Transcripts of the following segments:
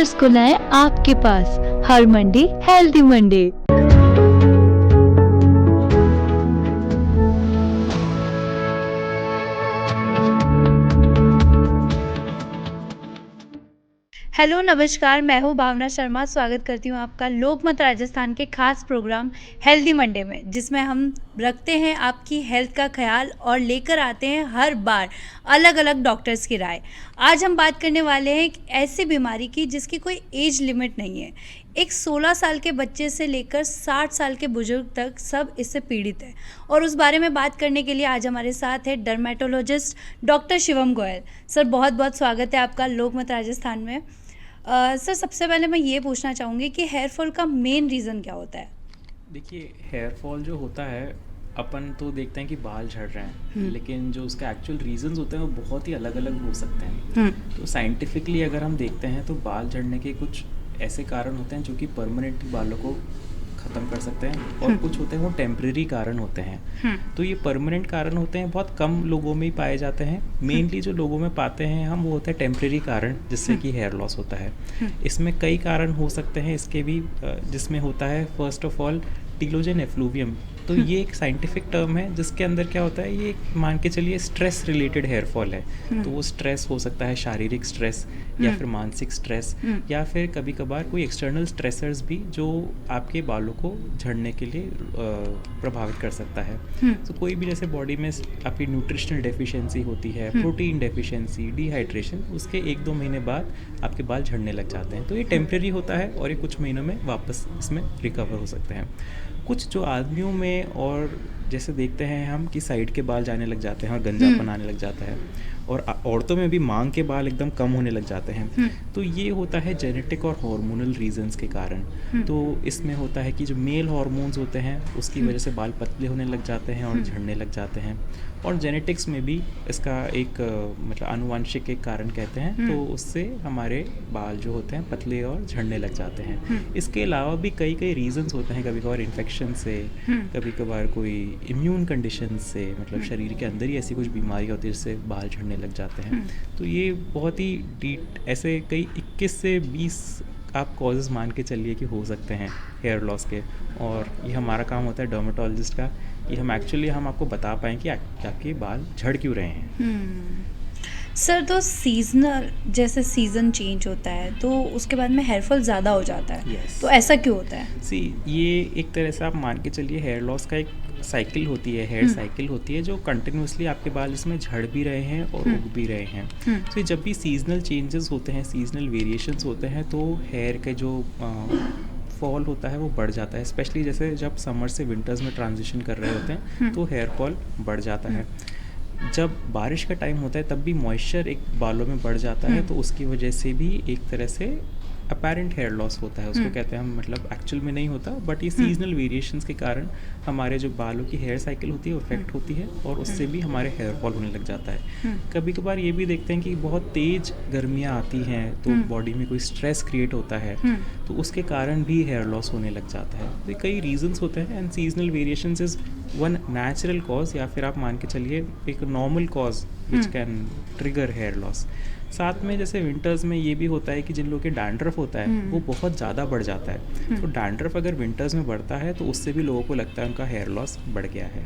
Doctors को लाएं आपके पास। हर मंडे हेल्दी मंडे। हेलो नमस्कार, मैं हूँ भावना शर्मा। स्वागत करती हूँ आपका लोकमत राजस्थान के खास प्रोग्राम हेल्दी मंडे में, जिसमें हम रखते हैं आपकी हेल्थ का ख्याल और लेकर आते हैं हर बार अलग अलग डॉक्टर्स की राय। आज हम बात करने वाले हैं एक ऐसी बीमारी की जिसकी कोई एज लिमिट नहीं है। एक 16 साल के बच्चे से लेकर 60 साल के बुजुर्ग तक सब इससे पीड़ित हैं, और उस बारे में बात करने के लिए आज हमारे साथ है dermatologist doctor Shivam Goyal. Sir, बहुत बहुत स्वागत है आपका लोकमत राजस्थान में। सर, सबसे पहले मैं ये पूछना चाहूँगी कि हेयर फॉल का मेन रीज़न क्या होता है? देखिए, हेयर फॉल जो होता है, अपन तो देखते हैं कि बाल झड़ रहे हैं, लेकिन जो उसका एक्चुअल रीजंस होते हैं वो बहुत ही अलग अलग हो सकते हैं। तो साइंटिफिकली अगर हम देखते हैं तो बाल झड़ने के कुछ ऐसे कारण होते हैं जो कि परमानेंटली बालों को ख़त्म कर सकते हैं, और कुछ होते हैं वो टेम्परेरी कारण होते हैं। तो ये परमानेंट कारण होते हैं, बहुत कम लोगों में ही पाए जाते हैं। मेनली जो लोगों में पाते हैं हम वो होता है टेम्परेरी कारण, जिससे कि हेयर लॉस होता है। इसमें कई कारण हो सकते हैं इसके भी, जिसमें होता है first of all telogen effluvium. तो ये एक साइंटिफिक टर्म है जिसके अंदर क्या होता है, ये मान के चलिए स्ट्रेस रिलेटेड हेयर फॉल है। तो वो स्ट्रेस हो सकता है शारीरिक स्ट्रेस या फिर मानसिक स्ट्रेस, या फिर कभी कभार कोई एक्सटर्नल स्ट्रेसर्स भी जो आपके बालों को झड़ने के लिए प्रभावित कर सकता है। तो कोई भी जैसे बॉडी में आपकी न्यूट्रिशनल डेफिशिएंसी होती है, प्रोटीन डेफिशिएंसी, डिहाइड्रेशन, उसके 1-2 महीने बाद आपके बाल झड़ने लग जाते हैं। तो ये टेम्परेरी होता है और ये कुछ महीनों में वापस इसमें रिकवर हो सकते हैं। कुछ जो आदमियों में और जैसे देखते हैं हम कि साइड के बाल जाने लग जाते हैं और गंजापन आने लग जाता है, और औरतों में भी मांग के बाल एकदम कम होने लग जाते हैं। तो ये होता है जेनेटिक और हार्मोनल रीजंस के कारण। तो इसमें होता है कि जो मेल हार्मोन्स होते हैं उसकी वजह से बाल पतले होने लग जाते हैं और झड़ने लग जाते हैं। और जेनेटिक्स में भी इसका एक मतलब आनुवंशिक एक कारण कहते हैं, तो उससे हमारे बाल जो होते हैं पतले और झड़ने लग जाते हैं। इसके अलावा भी कई कई रीजंस होते हैं, कभी कभार इन्फेक्शन से, कभी कभार कोई इम्यून कंडीशन से, मतलब शरीर के अंदर ही ऐसी कुछ बीमारी होती है जिससे बाल झड़ने लग जाते हैं। तो ये बहुत ही ऐसे कई 21 से 20 आप कॉजेज़ मान के चलिए कि हो सकते हैं हेयर लॉस के, और ये हमारा काम होता है डर्मेटोलॉजिस्ट का कि हम आपको बता पाएँ कि आपके बाल झड़ क्यों रहे हैं। सर, तो सीजनल जैसे सीज़न चेंज होता है तो उसके बाद में हेयर फॉल ज़्यादा हो जाता है। Yes. तो ऐसा क्यों होता है? ये एक तरह से आप मान के चलिए हेयर लॉस का एक साइकिल होती है, हेयर साइकिल होती है, जो कंटिन्यूसली आपके बाल इसमें झड़ भी रहे हैं और उग भी रहे हैं। तो जब भी सीजनल चेंजेस होते हैं, सीजनल वेरिएशंस होते हैं, तो हेयर के जो फॉल होता है वो बढ़ जाता है। स्पेशली जैसे जब समर से विंटर्स में ट्रांजिशन कर रहे होते हैं तो हेयर फॉल बढ़ जाता है। जब बारिश का टाइम होता है तब भी मॉइस्चर एक बालों में बढ़ जाता है, तो उसकी वजह से भी एक तरह से अपेरेंट हेयर लॉस होता है, उसको कहते हैं हम, मतलब एक्चुअल में नहीं होता, बट ये सीजनल वेरिएशंस के कारण हमारे जो बालों की हेयर साइकिल होती है वो इफेक्ट होती है, और उससे भी हमारे हेयर फॉल होने लग जाता है। कभी कभार ये भी देखते हैं कि बहुत तेज गर्मियाँ आती हैं तो बॉडी में कोई स्ट्रेस क्रिएट होता है, तो उसके कारण भी हेयर लॉस होने लग जाता है। तो कई रीजंस होते हैं, and seasonal variations is one natural cause, या फिर आप मान के चलिए एक normal cause which can trigger hair loss. साथ में जैसे विंटर्स में ये भी होता है कि जिन लोगों के डैंड्रफ होता है वो बहुत ज़्यादा बढ़ जाता है। तो डैंड्रफ अगर विंटर्स में बढ़ता है तो उससे भी लोगों को लगता है उनका हेयर लॉस बढ़ गया है।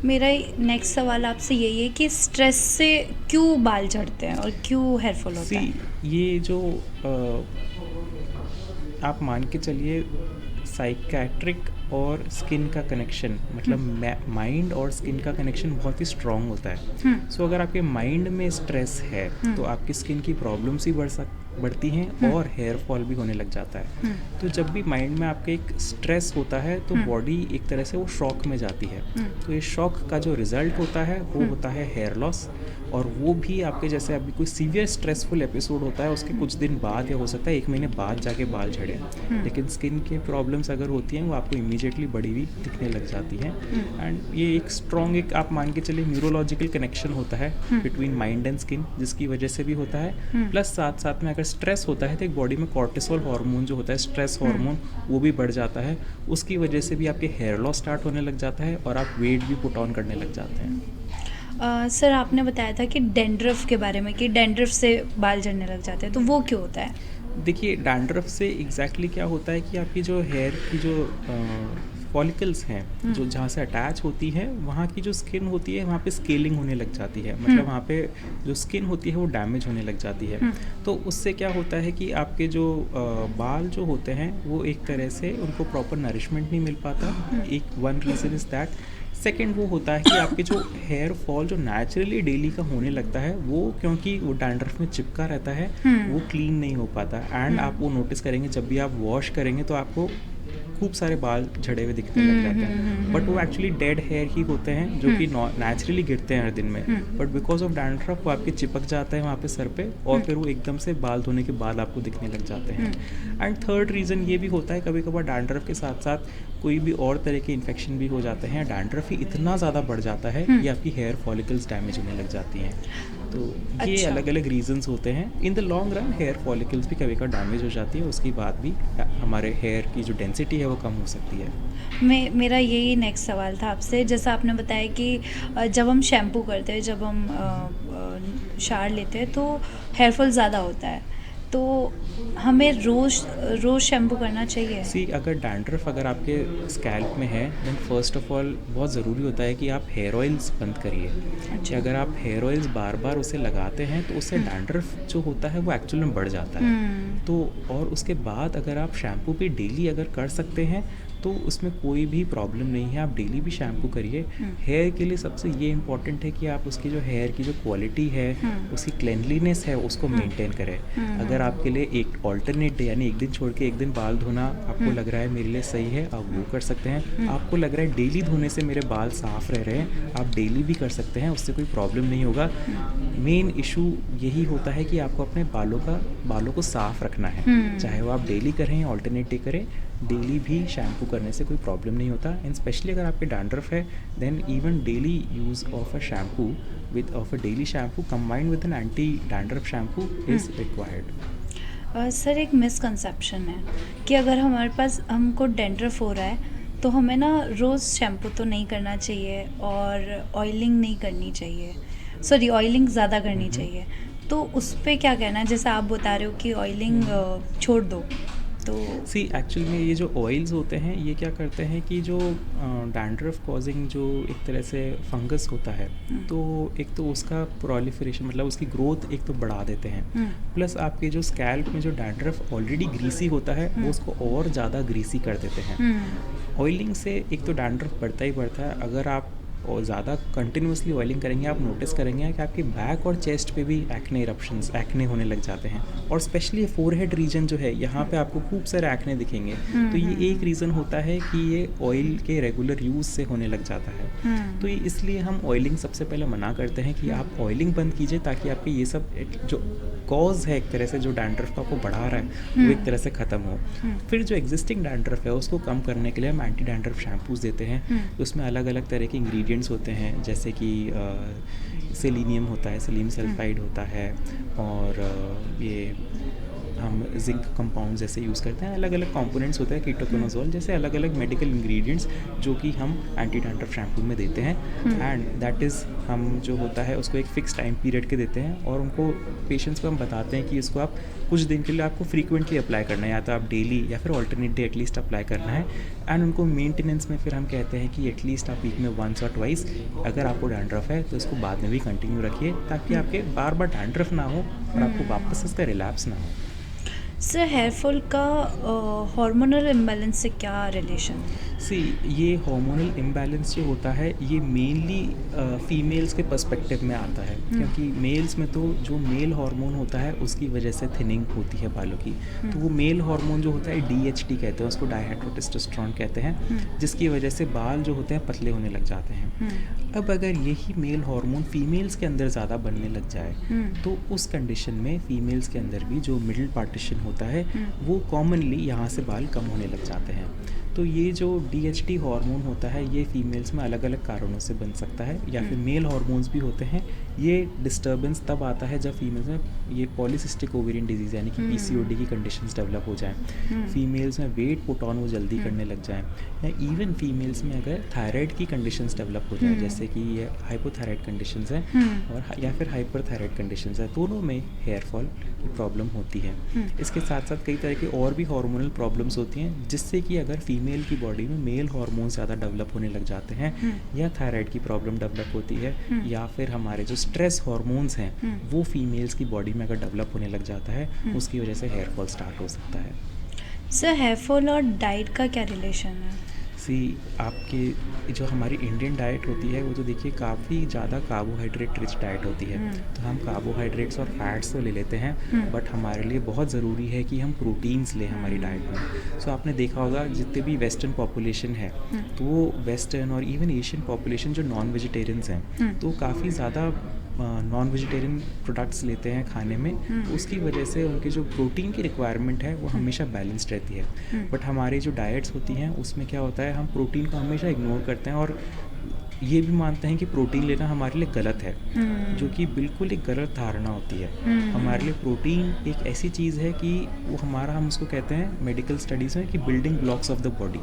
मेरा नेक्स्ट सवाल आपसे यही है कि स्ट्रेस से क्यों बाल झड़ते हैं और क्यों हेयर फॉल होता है? ये जो आप मान के चलिए साइकेट्रिक और स्किन का कनेक्शन, मतलब माइंड और स्किन का कनेक्शन बहुत ही स्ट्रॉन्ग होता है। सो अगर आपके माइंड में स्ट्रेस है तो आपकी स्किन की प्रॉब्लम्स ही बढ़ती हैं और हेयर फॉल भी होने लग जाता है। तो जब भी माइंड में आपके एक स्ट्रेस होता है तो बॉडी एक तरह से वो शॉक में जाती है। तो ये शॉक का जो रिजल्ट होता है वो होता है हेयर लॉस, और वो भी आपके जैसे अभी कोई सीवियर स्ट्रेसफुल एपिसोड होता है उसके कुछ दिन बाद या हो सकता है 1 महीने बाद जाके बाल झड़े। लेकिन स्किन के प्रॉब्लम्स अगर होती हैं वो आपको इमीडिएटली बड़ी हुई दिखने लग जाती हैं। एंड ये एक स्ट्रॉन्ग एक आप मान के चलिए न्यूरोलॉजिकल कनेक्शन होता है बिटवीन माइंड एंड स्किन, जिसकी वजह से भी होता है। प्लस साथ साथ में अगर स्ट्रेस होता है तो एक बॉडी में कॉर्टिसोल हार्मोन जो होता है, स्ट्रेस हार्मोन, वो भी बढ़ जाता है। उसकी वजह से भी आपके हेयर लॉस स्टार्ट होने लग जाता है और आप वेट भी पुट ऑन करने लग जाते हैं। सर, आपने बताया था कि डैंड्रफ के बारे में कि डैंड्रफ से बाल झड़ने लग जाते हैं, तो वो क्यों होता है? देखिए डैंड्रफ से एग्जैक्टली क्या होता है कि आपकी जो हेयर की जो फॉलिकल्स हैं जो जहाँ से अटैच होती है वहाँ की जो स्किन होती है वहाँ पे स्केलिंग होने लग जाती है, मतलब वहाँ पे जो स्किन होती है वो डैमेज होने लग जाती है। तो उससे क्या होता है कि आपके जो बाल जो होते हैं वो एक तरह से उनको प्रॉपर नरिशमेंट नहीं मिल पाता। एक one reason is that. Second वो होता है कि आपके जो हेयर फॉल जो नेचुरली डेली का होने लगता है वो क्योंकि वो डैंड्रफ में चिपका रहता है वो क्लीन नहीं हो पाता। एंड आप वो नोटिस करेंगे जब भी आप वॉश करेंगे तो आपको खूब सारे बाल झड़े हुए दिखने लग जाते हैं, बट वो एक्चुअली डेड हेयर ही होते हैं जो कि नेचुरली गिरते हैं हर दिन में, बट बिकॉज ऑफ डैंड्रफ वो आपके चिपक जाता है वहाँ पे सर पे और फिर वो एकदम से बाल धोने के बाद आपको दिखने लग जाते हैं। एंड थर्ड रीज़न ये भी होता है कभी कभार डैंड्रफ के साथ साथ कोई भी और तरह के इन्फेक्शन भी हो जाते हैं। डैंड्रफ ही इतना ज़्यादा बढ़ जाता है कि आपकी हेयर फॉलिकल्स डैमेज होने लग जाती हैं। तो ये अच्छा। अलग अलग रीजंस होते हैं। In the long run here follicles भी कभी कभी डैमेज हो जाती है, उसके बाद भी हमारे हेयर की जो डेंसिटी है वो कम हो सकती है। मेरा यही नेक्स्ट सवाल था आपसे, जैसा आपने बताया कि जब हम शैम्पू करते हैं, जब हम शावर लेते हैं तो हेयर फॉल ज़्यादा होता है, तो हमें रोज़ शैम्पू करना चाहिए? सी अगर डैंड्रफ अगर आपके स्कैल्प में है देन फर्स्ट ऑफ ऑल बहुत ज़रूरी होता है कि आप हेयर ऑयल्स बंद करिए। कि अगर आप हेयर ऑयल्स बार बार उसे लगाते हैं तो उससे डैंड्रफ जो होता है वो एक्चुअल में बढ़ जाता है। तो और उसके बाद अगर आप शैम्पू भी डेली अगर कर सकते हैं तो उसमें कोई भी प्रॉब्लम नहीं है, आप डेली भी शैम्पू करिए। हेयर के लिए सबसे ये इम्पॉर्टेंट है कि आप उसकी जो हेयर की जो क्वालिटी है उसकी क्लेनलीनेस है उसको मेंटेन करें। अगर आपके लिए एक ऑल्टरनेट डे यानी एक दिन छोड़ के एक दिन बाल धोना आपको लग रहा है मेरे लिए सही है, आप वो कर सकते हैं। आपको लग रहा है डेली धोने से मेरे बाल साफ रह रहे हैं, आप डेली भी कर सकते हैं, उससे कोई प्रॉब्लम नहीं होगा। मेन इशू यही होता है कि आपको अपने बालों को साफ रखना है, चाहे वो आप डेली करें या ऑल्टरनेट डे करें, डेली भी शैम्पू करने से कोई प्रॉब्लम नहीं होता। एंड स्पेशली अगर आपके डैंड्रफ है then even daily use of a shampoo of a daily shampoo combined with an anti dandruff shampoo is required. Sir एक मिसकंसेप्शन है कि अगर हमारे पास हमको डैंड्रफ हो रहा है तो हमें ना रोज़ शैम्पू तो नहीं करना चाहिए और ऑयलिंग नहीं करनी चाहिए, सॉरी ऑयलिंग ज़्यादा करनी चाहिए, तो उस पर क्या कहना है? जैसे आप बता रहे हो कि ऑयलिंग छोड़ दो, तो सी एक्चुअल में ये जो ऑयल्स होते हैं ये क्या करते हैं कि जो डैंड्रफ कॉजिंग जो एक तरह से फंगस होता है तो एक तो उसका प्रोलिफरेशन मतलब उसकी ग्रोथ एक तो बढ़ा देते हैं, प्लस आपके जो स्कैल्प में जो डैंड्रफ ऑलरेडी ग्रीसी होता है वो उसको और ज़्यादा ग्रीसी कर देते हैं। ऑयलिंग से एक तो डैंड्रफ बढ़ता ही बढ़ता है। अगर आप और ज़्यादा कंटिन्यूसली ऑयलिंग करेंगे आप नोटिस करेंगे कि आपके बैक और चेस्ट पे भी एक्ने इरप्शंस एक्ने होने लग जाते हैं, और स्पेशली फोरहेड रीजन जो है यहाँ पे आपको खूब सारे एक्ने दिखेंगे। तो ये एक रीज़न होता है कि ये ऑयल के रेगुलर यूज़ से होने लग जाता है। तो ये इसलिए हम ऑयलिंग सबसे पहले मना करते हैं कि आप ऑयलिंग बंद कीजिए ताकि आपके ये सब जो कॉज है एक तरह से जो डैंड्रफ का आपको बढ़ा रहा है वो एक तरह से ख़त्म हो। फिर जो एग्जिस्टिंग डैंड्रफ है उसको कम करने के लिए हम एंटी डैंड्रफ शैम्पूज देते हैं। उसमें अलग अलग तरह के इंग्रेडिएंट्स होते हैं, जैसे कि सेलेनियम होता है, सेलियम सल्फाइड होता है, और ये हम जिंक कंपाउंड जैसे यूज़ करते हैं। अलग अलग कंपोनेंट्स होते हैं, कीटोकोनाजोल जैसे अलग अलग मेडिकल इंग्रेडिएंट्स जो कि हम एंटी डैंड्रफ शैम्पू में देते हैं। एंड दैट इज़ हम जो होता है उसको एक फ़िक्स टाइम पीरियड के देते हैं, और उनको पेशेंट्स को हम बताते हैं कि इसको आप कुछ दिन के लिए आपको फ्रीक्वेंटली अप्लाई करना है, या तो आप डेली या फिर ऑल्टरनेट डे एटलीस्ट अप्लाई करना है। एंड उनको मेंटेनेंस में फिर हम कहते हैं कि एटलीस्ट आप वीक में वंस और ट्वाइस अगर आपको डैंड्रफ है तो इसको बाद में भी कंटिन्यू रखिए ताकि आपके बार बार डैंड्रफ ना हो और आपको वापस इसका रिलैप्स ना हो। सर हेयर फॉल का हार्मोनल इम्बैलेंस से क्या रिलेशन है? सी ये हार्मोनल इम्बैलेंस जो होता है ये मेनली फीमेल्स के पर्सपेक्टिव में आता है, क्योंकि मेल्स में तो जो मेल हार्मोन होता है उसकी वजह से थिनिंग होती है बालों की। तो वो मेल हार्मोन जो होता है DHT कहते हैं उसको, डायहाइड्रोटेस्टोस्टेरोन कहते हैं, जिसकी वजह से बाल जो होते हैं पतले होने लग जाते हैं। अब अगर यही मेल हार्मोन फीमेल्स के अंदर ज़्यादा बनने लग जाए तो उस कंडीशन में फीमेल्स के अंदर भी जो मिडिल पार्टीशन होता है वो कॉमनली यहाँ से बाल कम होने लग जाते हैं। तो ये जो DHT हार्मोन होता है ये फीमेल्स में अलग अलग कारणों से बन सकता है, या फिर मेल हार्मोन्स भी होते हैं। ये डिस्टर्बेंस तब आता है जब फीमेल्स में ये पॉलीसिस्टिक ओवेरियन डिजीज़ यानी कि PCOD की कंडीशंस डेवलप हो जाएं, फीमेल्स में वेट पुट ऑन वो जल्दी करने लग जाएं, या इवन फीमेल्स में अगर थायराइड की कंडीशंस डेवलप हो जाए, जैसे कि ये हाइपोथायराइड कंडीशंस हैं और या फिर हाइपरथायराइड कंडीशंस है, दोनों में हेयर फॉल की प्रॉब्लम होती है। इसके साथ साथ कई तरह की और भी हार्मोनल प्रॉब्लम्स होती हैं, जिससे कि अगर फीमेल की बॉडी में मेल हार्मोन ज़्यादा डेवलप होने लग जाते हैं या थायराइड की प्रॉब्लम डेवलप होती है या फिर हमारे जो स्ट्रेस हार्मोन्स हैं वो फीमेल्स की बॉडी में अगर डेवलप होने लग जाता है, उसकी वजह से हेयर फॉल स्टार्ट हो सकता है। सर हेयर फॉल और डाइट का क्या रिलेशन है? सी आपके जो हमारी इंडियन डाइट होती है वो तो देखिए काफ़ी ज़्यादा कार्बोहाइड्रेट रिच डाइट होती है। तो हम कार्बोहाइड्रेट्स और फैट्स तो ले लेते हैं, बट हमारे लिए बहुत ज़रूरी है कि हम प्रोटीन्स लें हमारी डाइट में। सो आपने देखा होगा जितने भी वेस्टर्न पॉपुलेशन है तो वो वेस्टर्न और इवन एशियन पॉपुलेशन जो नॉन वेजिटेरियंस हैं तो काफ़ी ज़्यादा नॉन वेजिटेरियन प्रोडक्ट्स लेते हैं खाने में, तो उसकी वजह से उनके जो प्रोटीन की रिक्वायरमेंट है वो हमेशा बैलेंस्ड रहती है। बट हमारी जो डाइट्स होती हैं उसमें क्या होता है, हम प्रोटीन को हमेशा इग्नोर करते हैं और ये भी मानते हैं कि प्रोटीन लेना हमारे लिए गलत है, जो कि बिल्कुल एक गलत धारणा होती है। हमारे लिए प्रोटीन एक ऐसी चीज़ है कि वो हमारा, हम उसको कहते हैं मेडिकल स्टडीज़ में कि building blocks of the body.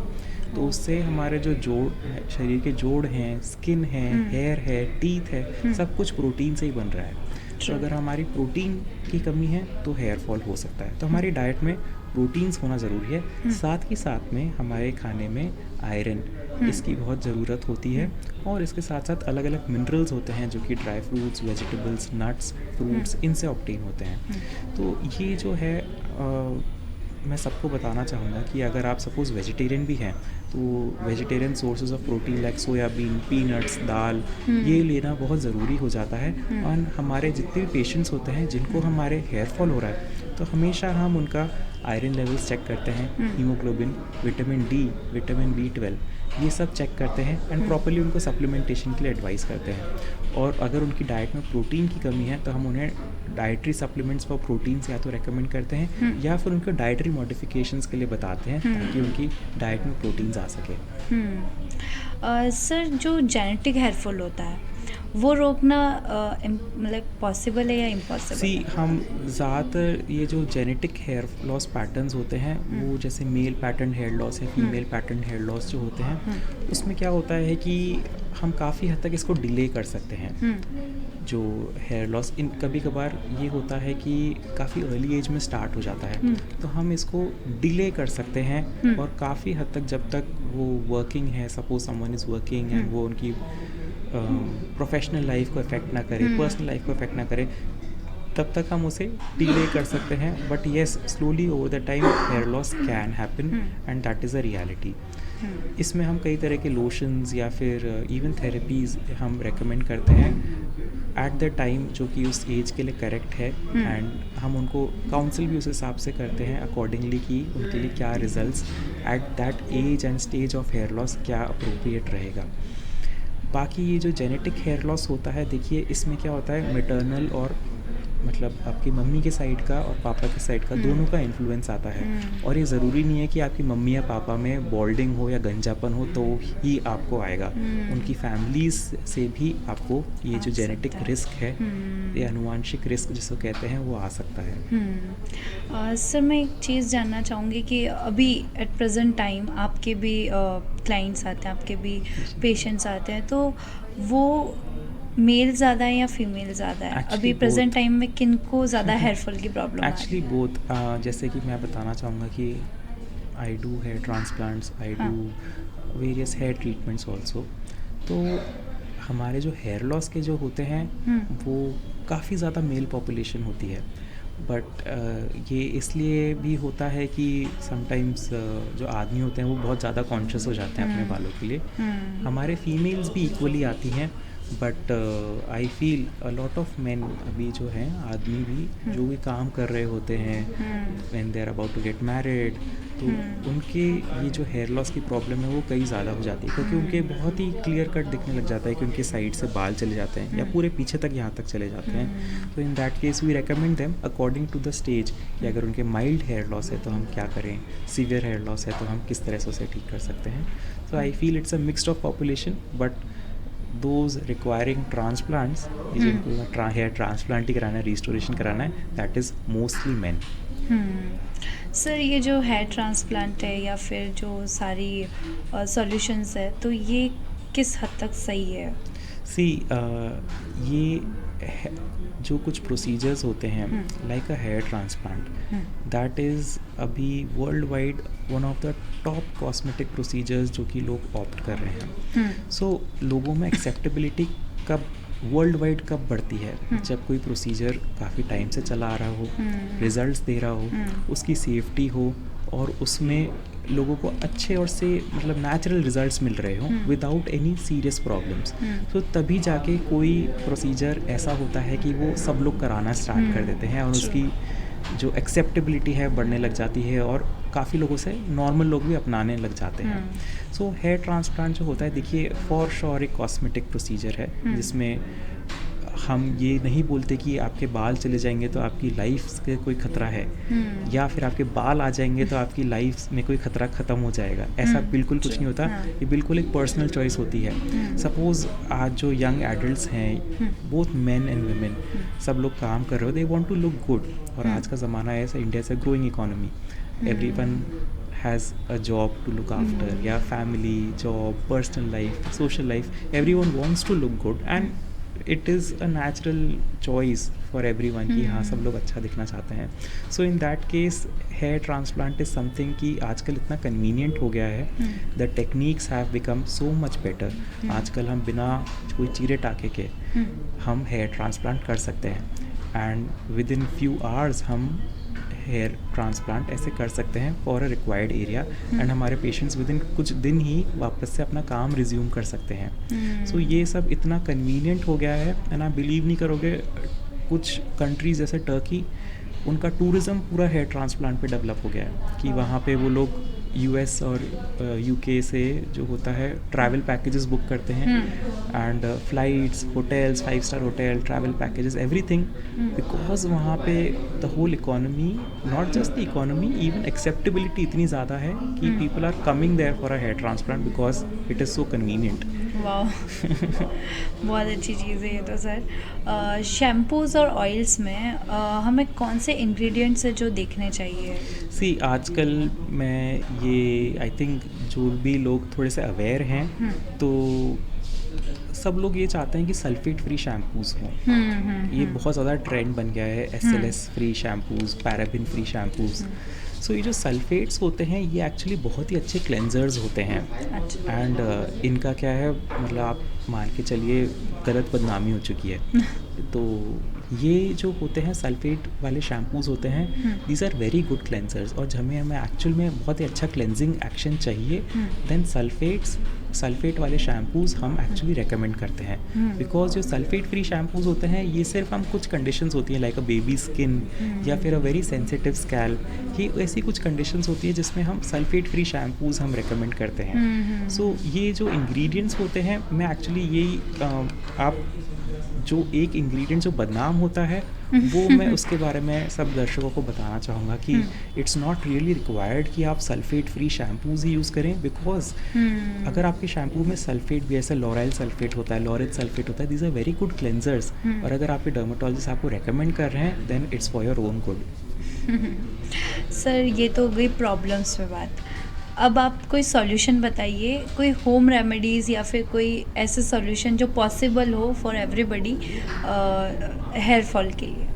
तो उससे हमारे जो जोड़, शरीर के जोड़ हैं, स्किन है, हेयर है, टीथ है, सब कुछ प्रोटीन से ही बन रहा है। तो अगर हमारी प्रोटीन की कमी है तो हेयर फॉल हो सकता है। तो हमारी डाइट में प्रोटीन्स होना ज़रूरी है। साथ ही साथ में हमारे खाने में आयरन, इसकी बहुत ज़रूरत होती है। और इसके साथ साथ अलग अलग मिनरल्स होते हैं जो कि dry fruits, vegetables, nuts, fruits, इनसे ऑब्टेन होते हैं। तो ये जो है मैं सबको बताना चाहूँगा कि अगर आप सपोज़ वेजिटेरियन भी हैं तो vegetarian sources of protein like soybean, peanuts, dal, ये लेना बहुत ज़रूरी हो जाता है। और हमारे जितने भी पेशेंट्स होते हैं जिनको हमारे हेयर फॉल हो रहा है तो हमेशा हम उनका आयरन लेवल्स चेक करते हैं, haemoglobin, vitamin D, vitamin B12, ये सब चेक करते हैं एंड प्रॉपर्ली उनको सप्लीमेंटेशन के लिए एडवाइस करते हैं। और अगर उनकी डाइट में प्रोटीन की कमी है तो हम उन्हें डाइटरी सप्लीमेंट्स फॉर प्रोटीन्स या तो रेकमेंड करते हैं या फिर उनको डाइटरी मॉडिफिकेशंस के लिए बताते हैं ताकि उनकी डाइट में प्रोटीन्स आ सके। सर जो जेनेटिक हेयर फॉल होता है वो रोकना मतलब पॉसिबल है या इम्पॉसिबल? सी हम ज़्यादातर ये जो जेनेटिक हेयर लॉस पैटर्न्स होते हैं वो जैसे मेल पैटर्न हेयर लॉस है, फीमेल पैटर्न हेयर लॉस जो होते हैं उसमें क्या होता है कि हम काफ़ी हद तक इसको डिले कर सकते हैं। जो हेयर लॉस इन कभी कभार ये होता है कि काफ़ी अर्ली एज में स्टार्ट हो जाता है, तो हम इसको डिले कर सकते हैं और काफ़ी हद तक जब तक वो वर्किंग है, suppose someone is working and वो उनकी प्रोफेशनल लाइफ को अफेक्ट ना करे, पर्सनल लाइफ को अफेक्ट ना करे, तब तक हम उसे डिले कर सकते हैं। But yes, slowly over the time here loss can happen and that is a reality. इसमें हम कई तरह के लोशंस या फिर इवन थेरेपीज़ हम रेकमेंड करते हैं एट द टाइम जो कि उस एज के लिए करेक्ट है एंड हम उनको काउंसिल भी उस हिसाब से करते हैं अकॉर्डिंगली कि उनके लिए क्या results at that age and stage of hair loss क्या अप्रोप्रिएट रहेगा। बाकी ये जो जेनेटिक हेयर लॉस होता है, देखिए इसमें क्या होता है, मैटरनल और मतलब आपकी मम्मी के साइड का और पापा के साइड का दोनों का इन्फ्लुएंस आता है। और ये ज़रूरी नहीं है कि आपकी मम्मी या पापा में बॉल्डिंग हो या गंजापन हो तो ही आपको आएगा। उनकी फैमिलीज से भी आपको ये जो जेनेटिक रिस्क है, ये आनुवांशिक रिस्क जिसको कहते हैं, वो आ सकता है। सर मैं एक चीज़ जानना चाहूँगी कि अभी एट प्रेजेंट टाइम आपके भी क्लाइंट्स आते हैं, आपके भी पेशेंट्स आते हैं, तो वो मेल ज़्यादा है या फीमेल ज़्यादा है? Actually अभी प्रेजेंट टाइम में किनको ज़्यादा हेयर फॉल की प्रॉब्लम आ रही एक्चुअली बोथ। जैसे कि मैं बताना चाहूँगा कि I do hair transplants, I do various hair treatments also. तो हमारे जो हेयर लॉस के जो होते हैं वो काफ़ी ज़्यादा मेल पॉपुलेशन होती है। बट ये इसलिए भी होता है कि समटाइम्स जो आदमी होते हैं वो बहुत ज़्यादा कॉन्शियस हो जाते हैं अपने बालों के लिए। हमारे फीमेल्स भी इक्वली आती हैं, but I feel a lot of man अभी जो हैं आदमी भी जो भी काम कर रहे होते हैं when they are about to get married, तो उनके ये जो हेयर लॉस की प्रॉब्लम है वो कई ज़्यादा हो जाती है क्योंकि उनके बहुत ही क्लियर कट दिखने लग जाता है कि उनके साइड से बाल चले जाते हैं या पूरे पीछे तक यहाँ तक चले जाते हैं। तो in that case we recommend them according to the stage कि अगर उनके माइल्ड हेयर लॉस है तो हम क्या करें, सीवियर हेयर लॉस है तो हम किस तरह से उसे ठीक कर सकते हैं। So I feel it's a mixed of population, but those requiring transplants, जिनको हेयर ट्रांसप्लांट ही कराना है, रिस्टोरेशन कराना है, that is mostly man. Sir ये जो हेयर ट्रांसप्लांट है या फिर जो सारी सॉल्यूशंस है, तो ये किस हद तक सही है? सी ये जो कुछ प्रोसीजर्स होते हैं like a hair transplant, that is अभी world wide one of the top cosmetic procedures जो कि लोग ऑप्ट कर रहे हैं. सो लोगों में एक्सेप्टेबिलिटी कब वर्ल्ड वाइड कब बढ़ती है? जब कोई प्रोसीजर काफ़ी टाइम से चला आ रहा हो, रिजल्ट्स दे रहा हो, उसकी सेफ्टी हो और उसमें लोगों को अच्छे और से मतलब नेचुरल रिजल्ट्स मिल रहे हों विदाउट एनी सीरियस प्रॉब्लम्स. तो तभी जाके कोई प्रोसीजर ऐसा होता है कि वो सब लोग कराना स्टार्ट कर देते हैं और उसकी जो एक्सेप्टेबिलिटी है बढ़ने लग जाती है और काफ़ी लोगों से नॉर्मल लोग भी अपनाने लग जाते हैं. सो हेयर ट्रांसप्लांट जो होता है, देखिए फॉर श्योर एक कॉस्मेटिक प्रोसीजर है जिसमें हम ये नहीं बोलते कि आपके बाल चले जाएंगे तो आपकी लाइफ से कोई खतरा है या फिर आपके बाल आ जाएंगे तो आपकी लाइफ में कोई खतरा ख़त्म हो जाएगा. ऐसा बिल्कुल कुछ नहीं होता. ये बिल्कुल एक पर्सनल चॉइस होती है. सपोज़ आज जो यंग एडल्ट्स हैं, बोथ मेन एंड वुमेन, सब लोग काम कर रहे हो, they want to look good. और आज का ज़माना है ऐसा, इंडिया से growing economy, everyone has a job to look after, yeah, family, job, personal life, social life, everyone wants to look good and it is a natural choice for everyone कि हाँ सब लोग अच्छा दिखना चाहते हैं. So in that case hair transplant is something कि आजकल इतना convenient हो गया है. The techniques have become so much better. आजकल हम बिना कोई चीरे टाके के हम hair transplant कर सकते हैं and within few hours हम हेयर ट्रांसप्लांट ऐसे कर सकते हैं for a required area and हमारे पेशेंट्स विद इन कुछ दिन ही वापस से अपना काम रिज्यूम कर सकते हैं. सो ये सब इतना कन्वीनियंट हो गया है एंड आप बिलीव नहीं करोगे, कुछ कंट्रीज जैसे टर्की, उनका टूरिज़्म पूरा हेयर ट्रांसप्लांट पे डेवलप हो गया है कि वहाँ पे वो लोग यूएस और यूके से जो होता है ट्रैवल पैकेजेस बुक करते हैं and flights, hotels, 5-star hotel, travel packages, everything, because वहाँ पे the whole economy, not just the economy, even acceptability इतनी ज़्यादा है कि people are coming there for a hair transplant because it is so convenient. वाह, बहुत अच्छी चीज़ है ये तो सर. शैम्पूज़ और ऑयल्स में हमें कौन से इंग्रेडिएंट्स है जो देखने चाहिए? सी आजकल मैं ये आई थिंक जो भी लोग थोड़े से अवेयर हैं तो सब लोग ये चाहते हैं कि सल्फेट फ्री शैम्पूज़ हों. ये बहुत ज़्यादा ट्रेंड बन गया है, SLS free shampoos, paraben free shampoos. So ये जो सल्फेट्स होते हैं ये एक्चुअली बहुत ही अच्छे क्लेंजर्स होते हैं एंड इनका क्या है, मतलब आप मान के चलिए गलत बदनामी हो चुकी है. तो ये जो होते हैं सल्फेट वाले शैम्पूज़ होते हैं, these are very good cleansers. और जब हमें एक्चुअल में बहुत ही अच्छा क्लेंजिंग एक्शन चाहिए देन सल्फेट वाले शैम्पूज़ हम एक्चुअली रेकमेंड करते हैं. बिकॉज जो सल्फेट फ्री शैम्पूज़ होते हैं ये सिर्फ हम कुछ कंडीशंस होती हैं लाइक अ बेबी स्किन या फिर अ वेरी सेंसिटिव स्कैल्प, ये ऐसी कुछ कंडीशंस होती है जिसमें हम सल्फेट फ्री शैम्पूज़ हम रेकमेंड करते हैं. सो ये जो इंग्रेडिएंट्स होते हैं, मैं एक्चुअली यही आप जो एक इंग्रेडिएंट जो बदनाम होता है वो मैं उसके बारे में सब दर्शकों को बताना चाहूँगा कि इट्स नॉट रियली रिक्वायर्ड कि आप सल्फेट फ्री शैम्पूज़ ही यूज़ करें. बिकॉज अगर आपके शैम्पू में सल्फेट भी ऐसा लॉरेल सल्फेट होता है, लॉरेल सल्फेट होता है, these are very good cleansers. और अगर आपके डर्मेटोलॉजिस्ट आपको रेकमेंड कर रहे हैं then it's for your own good. Sir ये तो गई प्रॉब्लम्स पे बात. अब आप कोई सॉल्यूशन बताइए, कोई होम रेमेडीज़ या फिर कोई ऐसे सॉल्यूशन जो पॉसिबल हो फॉर एवरीबॉडी हेयर फॉल के लिए.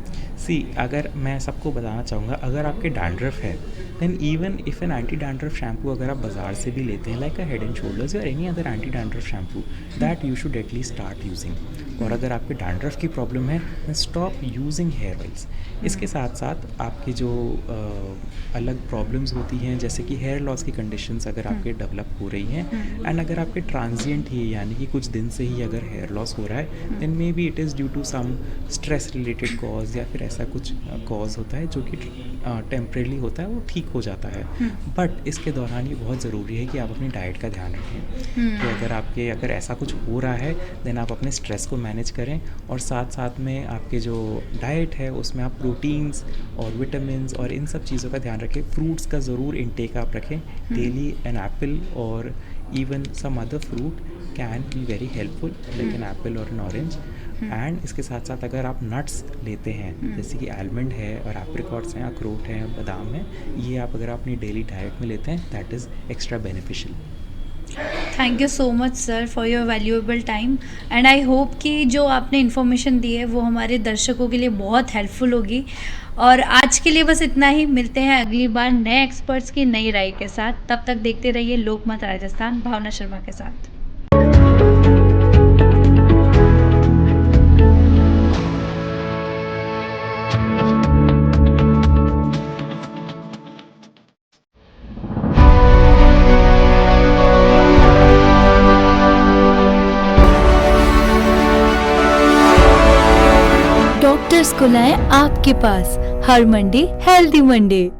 सी अगर मैं सबको बताना चाहूँगा, अगर आपके डैंड्रफ है then even if an anti dandruff shampoo अगर आप बाज़ार से भी लेते हैं like a Head and Shoulders या any other anti dandruff shampoo, that you should at least start using. और अगर आपके डैंड्रफ की प्रॉब्लम है then stop using hair oils. इसके साथ साथ आपकी जो अलग प्रॉब्लम्स होती हैं जैसे कि हेयर लॉस की कंडीशंस अगर आपके डेवलप हो रही हैं एंड अगर आपके ट्रांजिएंट ही यानी कि कुछ दिन से ही अगर हेयर लॉस हो रहा है then maybe it is due to some stress related cause या फिर ऐसा कुछ कॉज होता है जो कि टेम्परेली होता है, वो ठीक हो जाता है. बट इसके दौरान ये बहुत ज़रूरी है कि आप अपनी डाइट का ध्यान रखें कि अगर ऐसा कुछ हो रहा है देन आप अपने स्ट्रेस को मैनेज करें और साथ साथ में आपके जो डाइट है उसमें आप प्रोटीन्स और विटामिन्स और इन सब चीज़ों का ध्यान रखें. फ्रूट्स का ज़रूर इनटेक आप रखें डेली. एन एप्पल और even some other fruit can be very helpful like an apple और एन ऑरेंज. एंड इसके साथ साथ अगर आप नट्स लेते हैं जैसे कि आलमंड है और एप्रिकॉट्स हैं, अखरोट हैं, बादाम है, ये आप अगर अपनी डेली डाइट में लेते हैं that is extra beneficial. Thank you so much sir for your valuable time and I hope कि जो आपने इन्फॉर्मेशन दी है वो हमारे दर्शकों के लिए बहुत हेल्पफुल होगी। और आज के लिए बस इतना ही, मिलते हैं अगली बार नए एक्सपर्ट्स की नई राय के साथ। तब तक देखते रहिए लोकमत राजस्थान भावना शर्मा के साथ। डॉक्टर्स को लाएं आपके पास, हर मंडे हेल्दी मंडे।